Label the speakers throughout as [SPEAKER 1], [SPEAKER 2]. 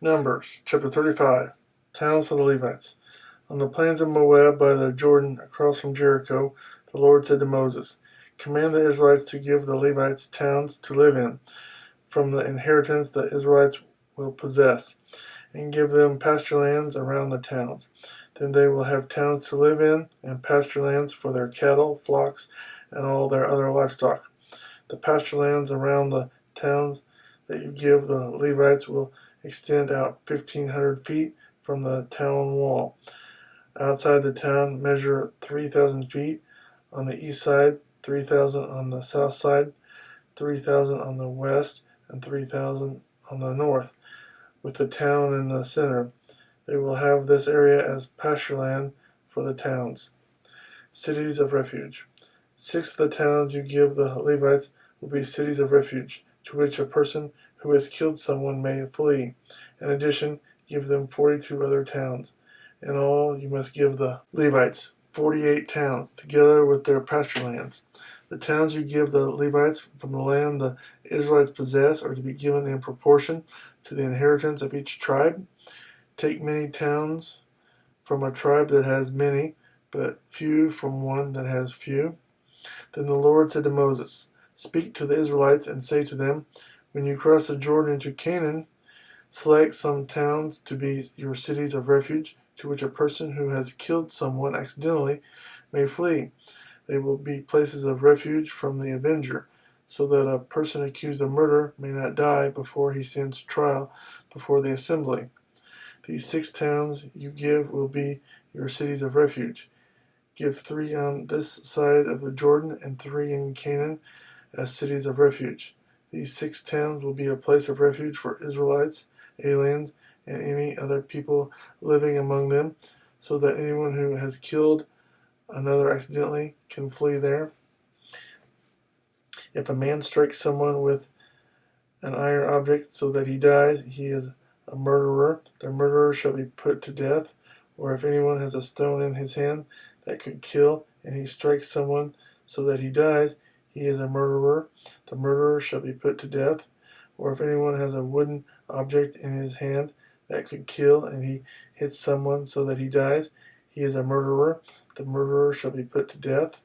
[SPEAKER 1] Numbers, chapter 35. Towns for the Levites. On the plains of Moab by the Jordan across from Jericho, the Lord said to Moses, Command the Israelites to give the Levites towns to live in, from the inheritance the Israelites will possess, and give them pasture lands around the towns. Then they will have towns to live in, and pasture lands for their cattle, flocks, and all their other livestock. The pasture lands around the towns that you give the Levites will extend out 1,500 feet from the town wall. Outside the town, measure 3,000 feet on the east side, 3,000 on the south side, 3,000 on the west, and 3,000 on the north, with the town in the center. They will have this area as pasture land for the towns. Cities of refuge. 6 of the towns you give the Levites will be cities of refuge, to which a person who has killed someone may flee. In addition, give them 42 other towns. In all, you must give the Levites 48 towns, together with their pasture lands. The towns you give the Levites from the land the Israelites possess are to be given in proportion to the inheritance of each tribe. Take many towns from a tribe that has many, but few from one that has few. Then the Lord said to Moses, Speak to the Israelites and say to them, When you cross the Jordan into Canaan, select some towns to be your cities of refuge, to which a person who has killed someone accidentally may flee. They will be places of refuge from the avenger, so that a person accused of murder may not die before he stands trial before the assembly. These 6 towns you give will be your cities of refuge. Give 3 on this side of the Jordan and 3 in Canaan as cities of refuge. These 6 towns will be a place of refuge for Israelites, aliens, and any other people living among them, so that anyone who has killed another accidentally can flee there. If a man strikes someone with an iron object so that he dies, he is a murderer. The murderer shall be put to death. Or if anyone has a stone in his hand that could kill, and he strikes someone so that he dies, he is a murderer. The murderer shall be put to death. Or if anyone has a wooden object in his hand that could kill, and he hits someone so that he dies, he is a murderer. The murderer shall be put to death.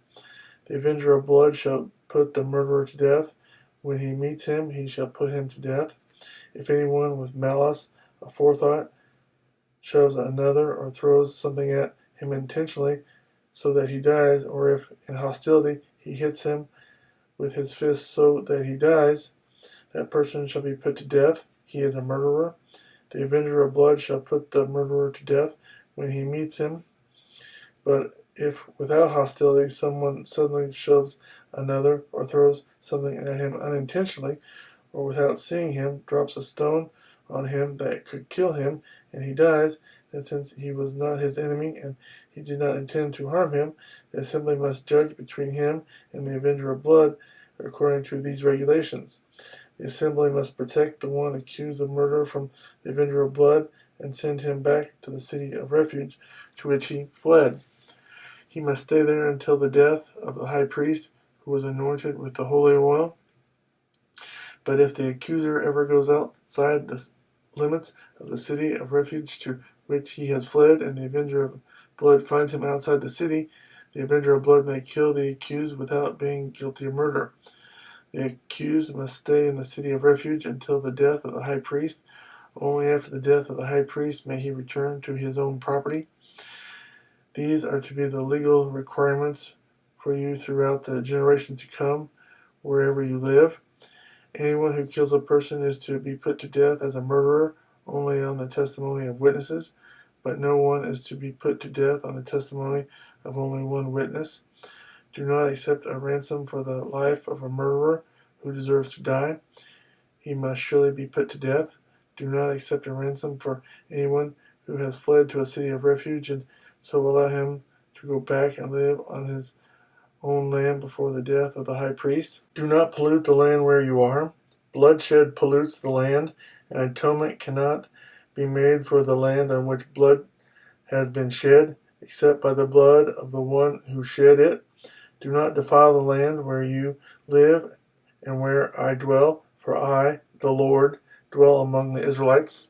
[SPEAKER 1] The avenger of blood shall put the murderer to death. When he meets him, he shall put him to death. If anyone with malice aforethought shoves another or throws something at him intentionally so that he dies, or if in hostility he hits him with his fist so that he dies, that person shall be put to death. He is a murderer. The avenger of blood shall put the murderer to death when he meets him. But if without hostility someone suddenly shoves another or throws something at him unintentionally, or without seeing him drops a stone on him that could kill him, and he dies, then since he was not his enemy and he did not intend to harm him, the assembly must judge between him and the avenger of blood according to these regulations. The assembly must protect the one accused of murder from the avenger of blood and send him back to the city of refuge to which he fled. He must stay there until the death of the high priest who was anointed with the holy oil. But if the accuser ever goes outside the limits of the city of refuge to which he has fled, and the avenger of blood finds him outside the city, the avenger of blood may kill the accused without being guilty of murder. The accused must stay in the city of refuge until the death of the high priest. Only after the death of the high priest may he return to his own property. These are to be the legal requirements for you throughout the generations to come, wherever you live. Anyone who kills a person is to be put to death as a murderer only on the testimony of witnesses, but no one is to be put to death on the testimony of only one witness. Do not accept a ransom for the life of a murderer who deserves to die. He must surely be put to death. Do not accept a ransom for anyone who has fled to a city of refuge, and so allow him to go back and live on his own land before the death of the high priest. Do not pollute the land where you are. Bloodshed pollutes the land, and atonement cannot be made for the land on which blood has been shed, except by the blood of the one who shed it. Do not defile the land where you live and where I dwell, for I, the Lord, dwell among the Israelites.